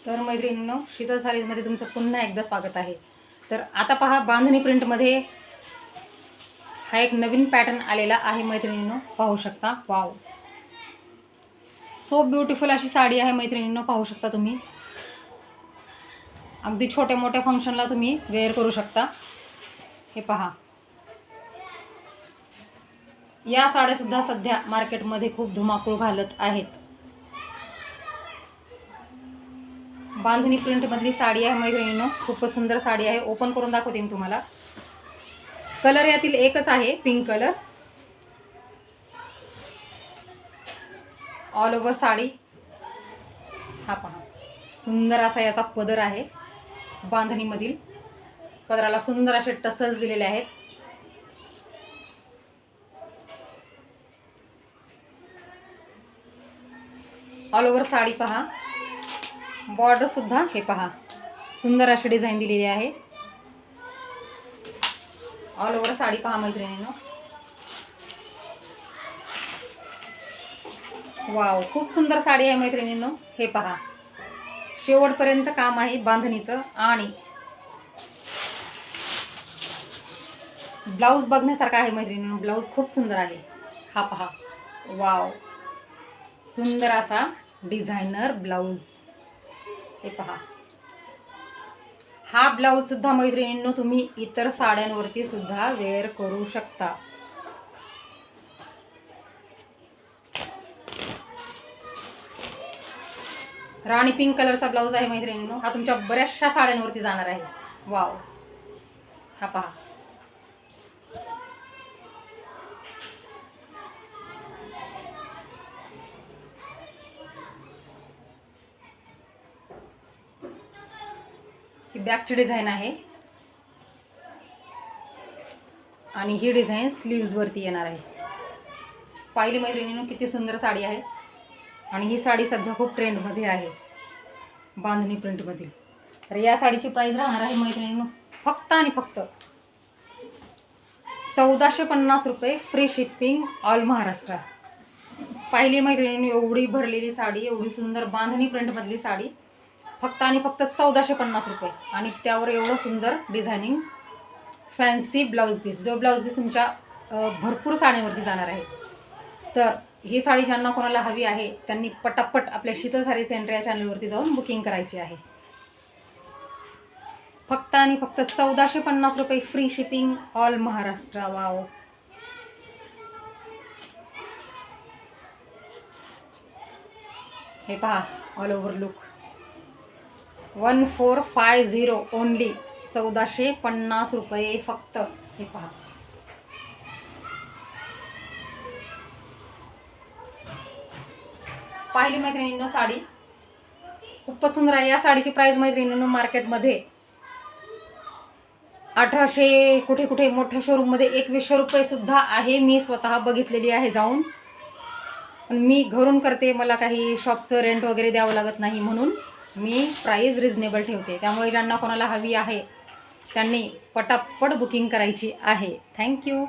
तर मैत्रिणींनो, शीतल सारीजमध्ये तुमचं पुन्हा एकदा स्वागत आहे। तर आता पहा, बांधणी प्रिंटमध्ये हा एक नवीन पॅटर्न आलेला आहे मैत्रिणींनो, पाहू शकता। वाव, सो ब्युटिफुल अशी साडी आहे मैत्रिणींनो, पाहू शकता तुम्ही। अगदी छोट्या मोठ्या फंक्शनला तुम्ही वेअर करू शकता। हे पहा, या साड्या सुद्धा सध्या मार्केटमध्ये खूप धुमाकूळ घालत आहेत। बांधणी प्रिंट मधली साडी आहे मैत्रिणींनो, खूपच सुंदर साडी आहे। ओपन करून दाखवते मी तुम्हाला। कलर यातील एकच आहे, pink colour. All over sari हा पहा, सुंदर असा याचा पदर आहे। बांधणी मधील पदराला सुंदर असे टसल्स दिलेले आहेत। ऑल ओव्हर साडी पहा, बॉर्डर सुद्धा हे पहा, सुंदर अशी डिझाइन दिलेली आहे। ऑल ओव्हर साडी पहा मैत्रिणींनो, वाव, खूप सुंदर साडी आहे मैत्रिणींनो। हे पहा, शेवटपर्यंत काम आहे बांधणीचं। आणि ब्लाउज बघण्यासारखा आहे मैत्रिणींनो, ब्लाउज खूप सुंदर आहे। हा पहा, वाव, सुंदर असा डिझायनर ब्लाउज। हे पहा, हा ब्लाउज सुद्धा मैत्रिणींनो तुम्ही इतर साड्यांवरती सुद्धा वेअर करू शकता। राणी पिंक कलरचा ब्लाउज आहे मैत्रिणींनो, हा तुमच्या बऱ्याचशा साड्यांवरती जाणार आहे। वाव, हा पहा, ही बॅकची डिझाइन आहे आणि ही डिझाइन स्लीव्ज वरती येणार आहे। पाहिली मैत्रिणींनो, किती सुंदर साडी आहे। आणि ही साडी सध्या खूप ट्रेंडमध्ये आहे बांधणी प्रिंटमधील। तर या साडीची प्राइस राहणार आहे मैत्रिणींनो फक्त आणि फक्त 1450 रुपये, फ्री शिपिंग ऑल महाराष्ट्र। पाहिली मैत्रिणींनो, एवढी भरलेली साडी, एवढी सुंदर बांधणी प्रिंटमधली साडी फक्त आणि फक्त 1450 रुपये। आणि त्यावर एवढं सुंदर डिझायनिंग फॅन्सी ब्लाउज पीस, जो ब्लाउज पीस तुमच्या भरपूर साड्यांवरती जाणार आहे। तर ही साडी ज्यांना कोणाला हवी आहे त्यांनी पटापट आपल्या शीतल सारी सेंटर या चॅनलवरती जाऊन बुकिंग करायची आहे। फक्त आणि फक्त 1450 रुपये, free shipping all Maharashtra. Wow, हे पहा, ऑल ओव्हर लुक 1450 ओनली, 1450 रुपये फक्त। हे पहा, पाहिली मैत्रिणींनो, साडी खूपच सुंदर आहे। या साडीची प्राइस मैत्रिणींनो मार्केटमध्ये 1800, कुठे कुठे मोठ्या शोरूममध्ये 2100 रुपये सुद्धा आहे। मी स्वतः बघितलेली आहे जाऊन, पण मी घरून करते, मला काही शॉपचं रेंट वगैरे द्यावं लागत नाही, म्हणून मी प्राइस रिजनेबल ठेवते। त्यामुळे ज्यांना कोणाला हवी आहे त्यांनी पटापट बुकिंग करायची आहे। थँक्यू।